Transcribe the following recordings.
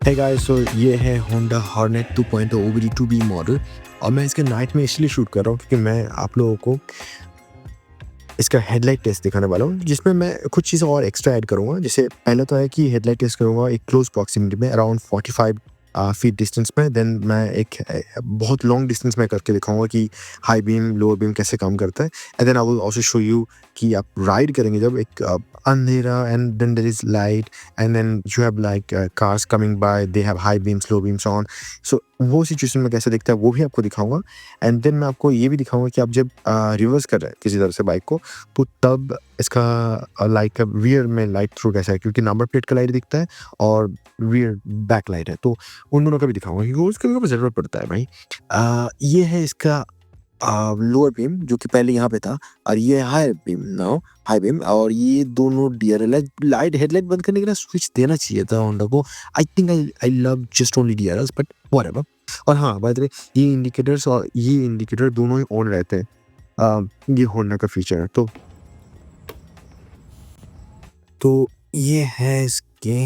है गाइस, सो ये है होंडा हॉर्नेट 2.0 OBD2B मॉडल और मैं इसके नाइट में इसलिए शूट कर रहा हूँ क्योंकि मैं आप लोगों को इसका हेडलाइट टेस्ट दिखाने वाला हूँ, जिसमें मैं कुछ चीज़ें और एक्स्ट्रा ऐड करूँगा। जैसे पहला तो है कि हेडलाइट टेस्ट करूँगा एक क्लोज प्रॉक्सिमिटी में अराउंड 45 फीट डिस्टेंस में। देन मैं एक बहुत लॉन्ग डिस्टेंस में करके दिखाऊंगा कि हाई बीम लोअर बीम कैसे काम करता है। And then I will also show you कि आप राइड करेंगे जब एक अंधेरा and then there is light and then you have like cars coming by, they have high beams low beams on. So वो सिचुएशन में कैसे दिखता है वो भी आपको दिखाऊंगा। एंड देन मैं आपको ये भी दिखाऊंगा कि आप जब रिवर्स कर रहे हैं किसी तरह से बाइक को, तो तब इसका लाइक रियर में लाइट थ्रू कैसा है, क्योंकि नंबर प्लेट का लाइट दिखता है और रियर बैक लाइट है, तो उन दोनों का भी दिखाऊंगा क्योंकि उसका भी ज़रूरत पड़ता है भाई। ये है इसका लोअर बीम जो कि पहले यहाँ पे था, और ये high beam now high beam, और ये दोनों डीआरएल है। लाइट हेडलाइट बंद करने के लिए स्विच देना चाहिए था होंडा को। I think I love just only DRLs but whatever. और हाँ, बाय द वे, ये इंडिकेटर्स और ये इंडिकेटर दोनों ही ऑन रहते हैं। ये होंडा का फीचर है। तो ये है इसके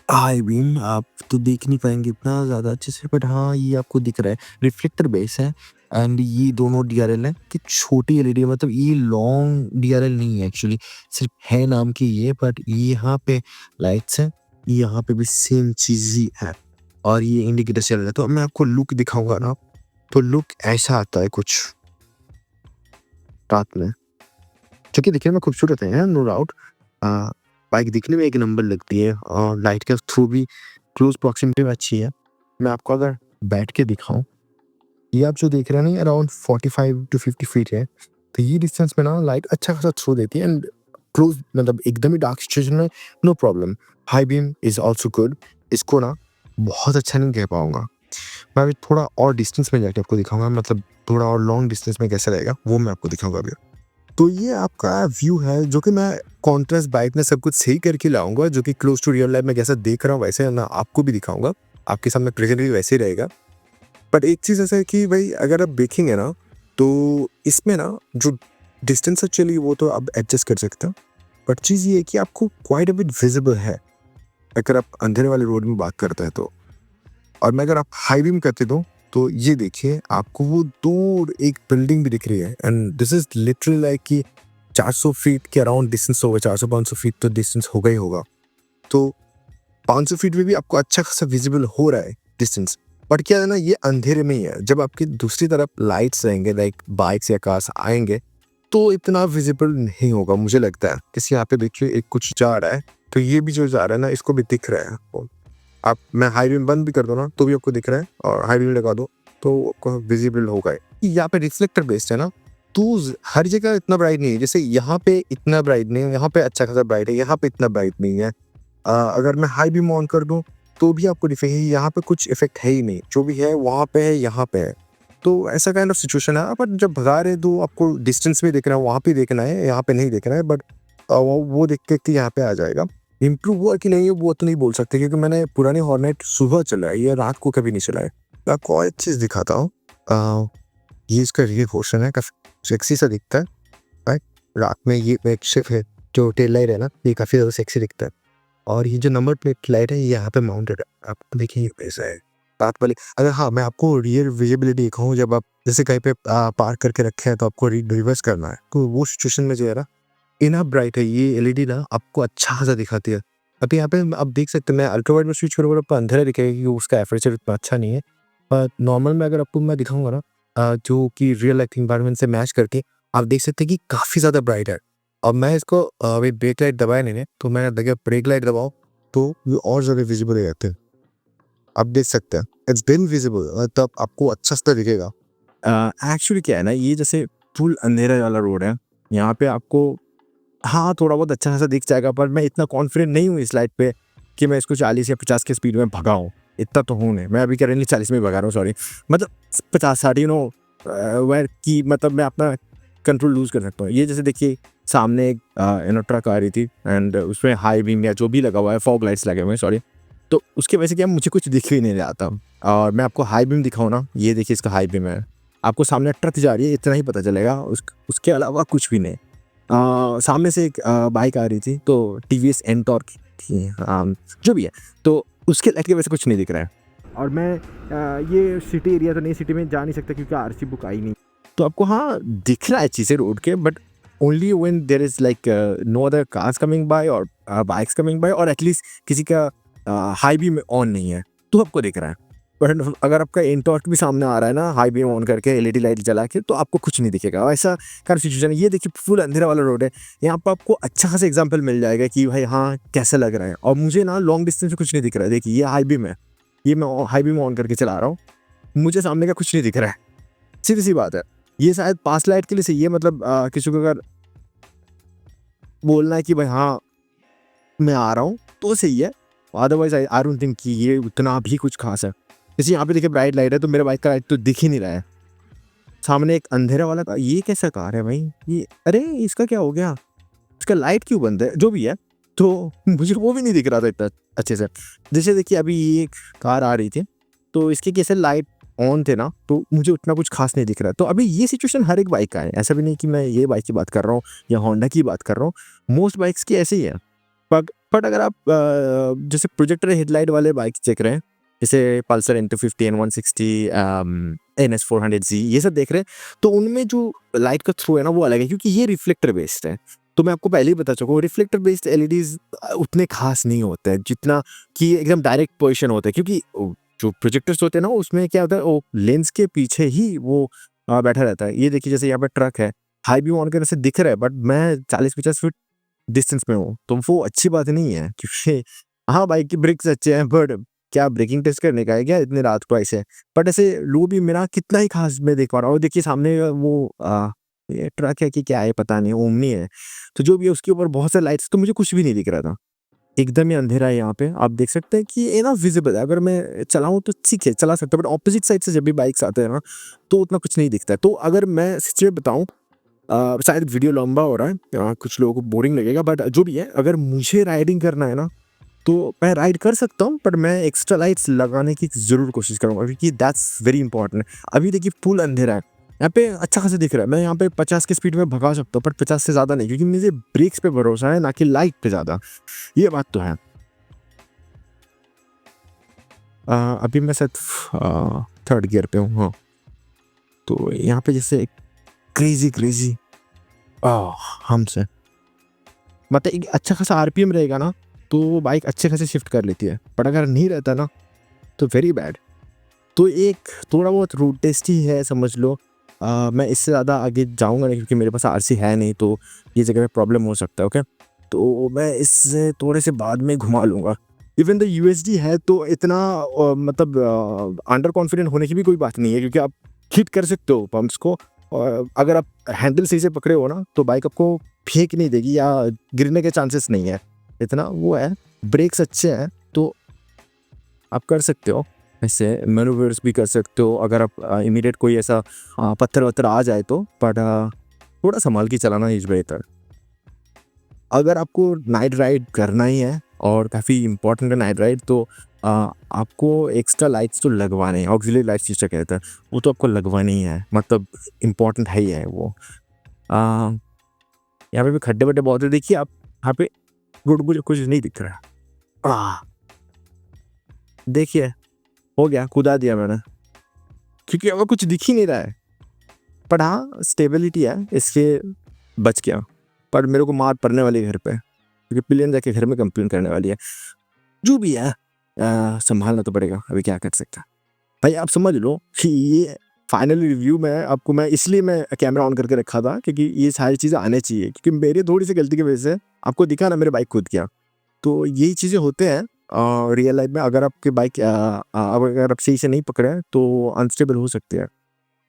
हाई बीम। आप तो देख नहीं पाएंगे इतना ज़्यादा अच्छे से, बट हाँ ये आपको दिख रहा है। रिफ्लेक्टर बेस है एंड ये दोनों डीआरएल है कि छोटी एलईडी है, मतलब ये लॉन्ग डीआरएल नहीं है एक्चुअली, सिर्फ है नाम की ये। बट यहाँ पे लाइट्स है, यहाँ पे भी सेम चीज़ ही है और ये इंडिकेटर चल रहा है। तो मैं आपको लुक दिखाऊंगा ना, तो लुक ऐसा आता है कुछ रात में, जो कि दिखने में खूबसूरत है नो डाउट। बाइक दिखने में एक नंबर लगती है और लाइट के थ्रू भी क्लोज प्रॉक्सिमिटी में अच्छी है। मैं आपको अगर बैठ के दिखाऊं, ये आप जो देख रहे हैं ना अराउंड 45 टू 50 फीट है, तो ये डिस्टेंस में ना लाइट अच्छा खासा थ्रू देती है एंड क्लोज, मतलब एकदम ही डार्क सिचुएशन में no problem. High beam is also good. इसको ना बहुत अच्छा नहीं कह पाऊंगा मैं, अभी थोड़ा और डिस्टेंस में जाके आपको दिखाऊंगा, मतलब थोड़ा और लॉन्ग डिस्टेंस में कैसा रहेगा वो मैं आपको दिखाऊंगा अभी। तो ये आपका व्यू है जो कि मैं कॉन्ट्रास्ट बाइक में सब कुछ सही करके लाऊंगा, जो कि क्लोज टू रियल लाइफ में कैसा देख रहा हूँ वैसे ना आपको भी दिखाऊंगा। आपके सामने प्रेजेंटली वैसे ही रहेगा। बट एक चीज़ ऐसा है कि भाई अगर आप देखेंगे ना, तो इसमें ना जो डिस्टेंस एक्चुअली वो तो आप एडजस्ट कर सकते हो, बट चीज़ ये है कि आपको क्वाइट अ बिट विजिबल है अगर आप अंधेरे वाले रोड में बात करते हैं तो। और मैं अगर आप हाई बीम करते तो ये देखिए आपको वो दूर एक बिल्डिंग भी दिख रही है and this is literally like कि 400 फीट के अराउंड डिस्टेंस होगा, 400-500 फीट तो डिस्टेंस होगा ही होगा। तो 500 फीट में भी आपको अच्छा खासा विजिबल हो रहा है डिस्टेंस। बट क्या है ना, ये अंधेरे में ही है। जब आपकी दूसरी तरफ लाइट्स रहेंगे लाइक बाइक्स या कार्स आएंगे तो इतना विजिबल नहीं होगा मुझे लगता है। किसी यहाँ पे देखिए एक कुछ जा रहा है, तो ये भी जो जा रहा है ना इसको भी दिख रहा है आपको। आप मैं हाई बीम बंद भी कर दो ना तो भी आपको दिख रहा है, और हाई बीम लगा दो तो आपको विजिबल होगा। यहाँ पे रिफ्लेक्टर बेस्ड है ना, तो हर जगह इतना ब्राइट नहीं है। जैसे यहाँ पे इतना ब्राइट नहीं है, यहाँ पे अच्छा खासा ब्राइट है, यहाँ पे इतना ब्राइट नहीं है। अगर मैं हाई बीम ऑन कर दूँ तो भी आपको दिखेगा यहाँ पे कुछ इफेक्ट है ही नहीं, जो भी है वहाँ पे है, यहाँ पे है। तो ऐसा काइंड ऑफ सिचुएशन है। बट जब भगा रहे तो आपको डिस्टेंस में देखना है, वहाँ पे देखना है, यहाँ पे नहीं देखना है। बट वो देख के यहाँ पे आ जाएगा। इम्प्रूव हुआ कि नहीं वो तो नहीं बोल सकते, क्योंकि मैंने पुरानी हॉर्नेट सुबह चला है, ये रात को कभी नहीं चला है। मैं आपको और एक चीज़ दिखाता हूँ। ये इसका रियर पोर्शन है, काफ़ी सेक्सी सा दिखता है राइट। रात में ये एक सिर्फ है जो टेल लाइट है ना, ये काफ़ी ज़्यादा सेक्सी दिखता है। और ये जो नंबर प्लेट लाइट है ये यहाँ पे माउंटेड है, आप देखिए कैसा है रात वाली। अगर हाँ मैं आपको रियर विजिबिलिटी दिखाऊँ, जब आप जैसे कहीं पे पार्क करके रखे हैं तो आपको रिवर्स करना है, तो वो सिचुएशन में जो है ना इनफ ब्राइट है ये एलईडी ना, आपको अच्छा खासा दिखाती है। अभी यहाँ पे आप देख सकते हैं, मैं अल्ट्रा वाइड में स्विच करूँगा आपको अंधेरा दिखेगा क्योंकि उसका एपर्चर इतना अच्छा नहीं है। पर नॉर्मल में अगर आपको मैं दिखाऊंगा ना जो कि रियल लाइफ एनवायरनमेंट से मैच करके, आप देख सकते हैं कि काफ़ी ज़्यादा ब्राइट है। और मैं इसको अभी ब्रेक लाइट दबाया नहीं है, तो मैंने देखा ब्रेक लाइट दबाओ तो ये और ज़्यादा विजिबल हो जाते हैं। आप देख सकते हैं इट्स वेरी विजिबल, तब आपको अच्छा सा दिखेगा। एक्चुअली क्या है ना, ये जैसे फुल अंधेरा वाला रोड है, यहाँ पे आपको हाँ, थोड़ा बहुत अच्छा खासा दिख जाएगा, पर मैं इतना कॉन्फिडेंट नहीं हूँ इस लाइट पे कि मैं इसको 40 या 50 की स्पीड में भगाऊँ। इतना तो हूँ नहीं, मैं अभी करेंटली 40 में भगा रहा हूँ, सॉरी। मतलब 50-60 वेयर की, मतलब मैं अपना कंट्रोल लूज़ कर सकता हूँ। ये जैसे देखिए सामने एक ट्रक आ रही थी एंड उसमें हाई बीम या जो भी लगा हुआ है, फॉग लाइट्स लगे हुए हैं, सॉरी। तो उसकी वजह से क्या मुझे कुछ दिख ही नहीं रहा था। और मैं आपको हाई बीम दिखाऊँ ना, ये देखिए इसका हाई बीम है। आपको सामने ट्रक जा रही है इतना ही पता चलेगा, उसके अलावा कुछ भी नहीं। सामने से एक बाइक आ रही थी, तो टीवीएस एंटॉर्क थी जो भी है, तो उसके लाइट की वजह से कुछ नहीं दिख रहा है। और मैं ये सिटी एरिया तो नहीं, सिटी में जा नहीं सकता क्योंकि आरसी बुक आई नहीं। तो आपको हाँ दिख रहा है चीज़ें रोड के, but only when there is like no other cars coming by और बाइक्स कमिंग बाय, और एटलीस्ट किसी का हाई बीम ऑन नहीं है तो आपको दिख रहा है। बट अगर आपका इंटॉर्क भी सामने आ रहा है ना हाई बीम ऑन करके एलईडी लाइट जला के, तो आपको कुछ नहीं दिखेगा। ऐसा kind of सिचुएशन है। ये देखिए फुल अंधेरा वाला रोड है, यहाँ पर आपको अच्छा खासा एग्जाम्पल मिल जाएगा कि भाई हाँ कैसा लग रहा है। और मुझे ना लॉन्ग डिस्टेंस में कुछ नहीं दिख रहा है। देखिए ये हाई बीम है, ये मैं हाई बीम ऑन करके चला रहा हूँ, मुझे सामने का कुछ नहीं दिख रहा है। सीधी सी बात है। ये शायद पास लाइट के लिए सही है, मतलब किसी को अगर बोलना है कि भाई हाँ मैं आ रहा हूँ तो सही है, अदरवाइज आई डोंट थिंक कि ये उतना भी कुछ खास है। जैसे यहाँ पे देखिए ब्राइट लाइट है, तो मेरे बाइक का लाइट तो दिख ही नहीं रहा है। सामने एक अंधेरा वाला ये कैसा कार है भाई, ये अरे इसका क्या हो गया, इसका लाइट क्यों बंद है, जो भी है। तो मुझे वो भी नहीं दिख रहा था इतना अच्छे से। जैसे देखिए अभी ये कार आ रही थी, तो इसके कैसे लाइट ऑन थे ना, तो मुझे उतना कुछ खास नहीं दिख रहा। तो अभी ये सिचुएशन हर एक बाइक का है, ऐसा भी नहीं कि मैं ये बाइक की बात कर रहा हूँ या होंडा की बात कर रहा हूँ, मोस्ट बाइक्स की ऐसे ही है। बट अगर आप जैसे प्रोजेक्टर हेडलाइट वाले बाइक देख रहे हैं, जैसे पल्सर N250 N160 NS400Z ये सब देख रहे हैं, तो उनमें जो लाइट का थ्रो है ना वो अलग है, क्योंकि ये रिफ्लेक्टर बेस्ड है। तो मैं आपको पहले ही बता चुका हूँ, रिफ्लेक्टर बेस्ड एलईडीज उतने खास नहीं होते हैं जितना कि एकदम डायरेक्ट पोजीशन होता है। क्योंकि जो प्रोजेक्टर्स होते हैं ना उसमें क्या होता है, वो लेंस के पीछे ही वो बैठा रहता है। ये देखिए जैसे यहाँ पे ट्रक है, हाई बीम ऑन करने से दिख रहा है, बट मैं 40-50 फीट डिस्टेंस में हूँ, तो वो अच्छी बात नहीं है। क्योंकि हाँ बाइक की ब्रेक्स अच्छे हैं, बट क्या ब्रेकिंग टेस्ट करने का है क्या इतनी रात को ऐसे। बट ऐसे लो भी मेरा कितना ही खास मैं देख पा रहा हूँ। देखिए सामने वो ये ट्रक है कि क्या है पता नहीं, ओमनी है, तो जो भी है उसके ऊपर बहुत सारे लाइट्स, तो मुझे कुछ भी नहीं दिख रहा था। एकदम ही अंधेरा है यहाँ पे, आप देख सकते हैं कि ये ना विजिबल है। अगर मैं चलाऊँ तो ठीक है चला सकता हूँ, बट ऑपोजिट साइड से जब भी बाइक्स आते हैं ना तो उतना कुछ नहीं दिखता है। तो अगर मैं सिचुएशन बताऊँ, शायद वीडियो लंबा हो रहा है, कुछ लोगों को बोरिंग लगेगा, बट जो भी है अगर मुझे राइडिंग करना है ना तो मैं राइड कर सकता हूँ, बट मैं एक्स्ट्रा लाइट्स लगाने की ज़रूर कोशिश करूँगा, क्योंकि दैट्स वेरी इंपॉर्टेंट। अभी देखिए फुल अंधेरा है, यहाँ पे अच्छा खासा दिख रहा है, मैं यहाँ पे 50 की स्पीड में भगा सकता हूँ, पर 50 से ज़्यादा नहीं, क्योंकि मुझे ब्रेक्स पे भरोसा है ना कि लाइट पे ज़्यादा। ये बात तो है। अभी मैं शायद थर्ड गियर पे हूँ, हाँ। तो यहाँ पे जैसे क्रेजी हमसे मतलब एक अच्छा खासा आरपीएम रहेगा ना तो वो बाइक अच्छे खासे शिफ्ट कर लेती है, बट अगर नहीं रहता ना तो वेरी बैड। तो एक थोड़ा बहुत रूट टेस्ट ही है समझ लो। मैं इससे ज़्यादा आगे जाऊँगा नहीं, क्योंकि मेरे पास आरसी है नहीं, तो ये जगह पे प्रॉब्लम हो सकता है। ओके, तो मैं इससे थोड़े से बाद में घुमा लूँगा। इवन द यूएसडी है तो इतना मतलब अंडर कॉन्फिडेंट होने की भी कोई बात नहीं है, क्योंकि आप हिट कर सकते हो पम्प्स को। और अगर आप हैंडल सही से पकड़े हो ना तो बाइक आपको फेंक नहीं देगी या गिरने के चांसेस नहीं है, इतना वो है। ब्रेक्स अच्छे हैं तो आप कर सकते हो, ऐसे मैनूवर्स भी कर सकते हो अगर आप इमीडिएट कोई ऐसा पत्थर वत्थर आ जाए तो। बट थोड़ा संभाल के चलाना इज बेहतर। अगर आपको नाइट राइड करना ही है और काफ़ी इंपॉर्टेंट है नाइट राइड, तो आपको एक्स्ट्रा लाइट्स तो लगवाने हैं, ऑक्सिलरी लाइट्स जिससे कहते हैं, वो तो आपको लगवानी ही है, मतलब इम्पॉर्टेंट है ही है वो। यहाँ पे भी खड्डे वड्डे बहुत है, देखिए आप यहाँ पे रोड मुझे कुछ नहीं दिख रहा। देखिए हो गया, कूदा दिया मैंने, क्योंकि अब कुछ दिख ही नहीं रहा है। पर हाँ स्टेबिलिटी है इसके, बच गया। पर मेरे को मार पड़ने वाली है घर पे, क्योंकि पिलियन जाके घर में कंप्लेन करने वाली है। जो भी है संभालना तो पड़ेगा, अभी क्या कर सकता। भाई आप समझ लो कि ये फाइनल रिव्यू में आपको मैं इसलिए मैं कैमरा ऑन करके रखा था, क्योंकि ये सारी चीज़ें आने चाहिए, क्योंकि मेरी थोड़ी सी गलती की वजह से आपको दिखा ना मेरे बाइक कूद गया। तो यही चीज़ें होते हैं रियल लाइफ में। अगर आपके बाइक अगर आप सही से नहीं पकड़े हैं तो अनस्टेबल हो सकते हैं।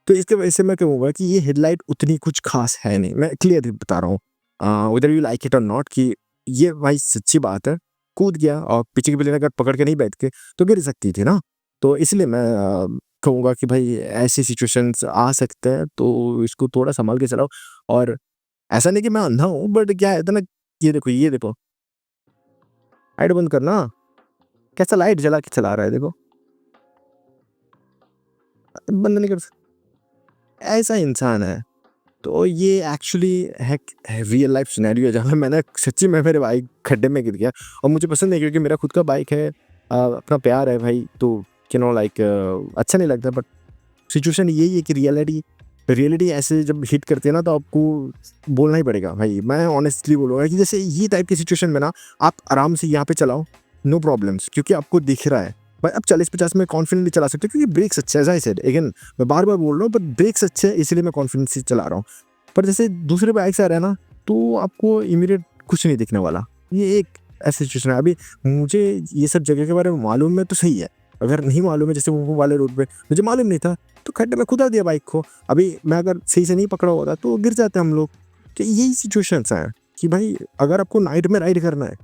तो इसके वजह से मैं कहूँगा कि ये हेडलाइट उतनी कुछ खास है नहीं, मैं क्लियर बता रहा हूँ वेदर यू लाइक इट और नॉट, कि ये भाई सच्ची बात है। कूद गया और पीछे की प्लेन अगर पकड़ के नहीं बैठ के तो गिर सकती थी ना। तो इसलिए मैं कहूँगा कि भाई ऐसी सिचुएशंस आ सकते हैं, तो इसको थोड़ा संभाल के चलाओ। और ऐसा नहीं कि मैं अंधा हूँ, बट क्या है ना, ये देखो लाइट बंद करना, कैसा लाइट जला के चला रहा है, देखो बंद नहीं कर सकता, ऐसा इंसान है। तो ये एक्चुअली है रियल लाइफ सिनेरियो है जहाँ मैंने सच्ची में मेरे बाइक खड्डे में गिर गया और मुझे पसंद नहीं क्योंकि मेरा खुद का बाइक है, अपना प्यार है भाई, तो लाइक अच्छा नहीं लगता। बट सिचुएशन यही है कि रियलिटी ऐसे जब हिट करती है ना तो आपको बोलना ही पड़ेगा भाई। मैं ऑनेस्टली बोलूँगा कि जैसे ये टाइप की सिचुएशन में ना आप आराम से यहाँ पे चलाओ, नो प्रॉब्लम्स, क्योंकि आपको दिख रहा है भाई आप 40-50 में कॉन्फिडेंटली चला सकते हो क्योंकि ब्रेक्स अच्छे है। साइड अगेन मैं बार बार बोल रहा हूँ, बट ब्रेक्स अच्छे है इसलिए मैं कॉन्फिडेंस से चला रहा हूँ। पर जैसे दूसरे बाइक से आ रहा है ना तो आपको इमीडिएट कुछ नहीं दिखने वाला। ये एक ऐसी सिचुएशन है। अभी मुझे ये सब जगह के बारे में मालूम है तो सही है, अगर नहीं मालूम है जैसे वो वाले रोड पे मुझे मालूम नहीं था तो खड्डे में खुदा दिया बाइक को। अभी मैं अगर सही से नहीं पकड़ा होता तो गिर जाते हम लोग। तो यही सिचुएशंस हैं कि भाई अगर आपको नाइट में राइड करना है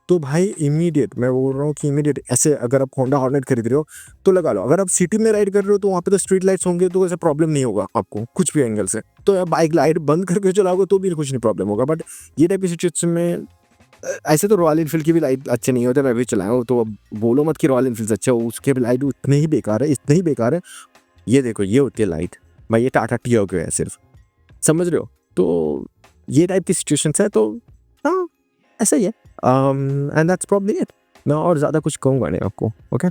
तो भाई इमीडिएट, मैं बोल रहा हूँ कि इमीडिएट ऐसे अगर आप होंडा हॉर्नेट खरीद रहे हो तो लगा लो। अगर आप सिटी में राइड कर रहे हो तो वहाँ पे तो स्ट्रीट लाइट्स होंगे तो ऐसा प्रॉब्लम नहीं होगा आपको कुछ भी एंगल से, तो बाइक लाइट बंद करके चलाओगे तो भी कुछ नहीं प्रॉब्लम होगा। बट ये टाइप की सिचुएशन में ऐसे तो रॉयल इनफील्ड की भी लाइट अच्छे नहीं होते, मैं भी चलाया हूँ तो अब बोलो मत कि रॉयल इनफील्ड अच्छे हो, उसके भी लाइट उतने ही बेकार है, इतने ही बेकार है। ये देखो ये होती है लाइट भाई, ये टाटा टियागो है सिर्फ, समझ रहे हो? तो ये टाइप की सिचुएशंस है तो हाँ ऐसा ही है। And that's probably it. मैं और ज़्यादा कुछ कहूँगा नहीं आपको। ओके।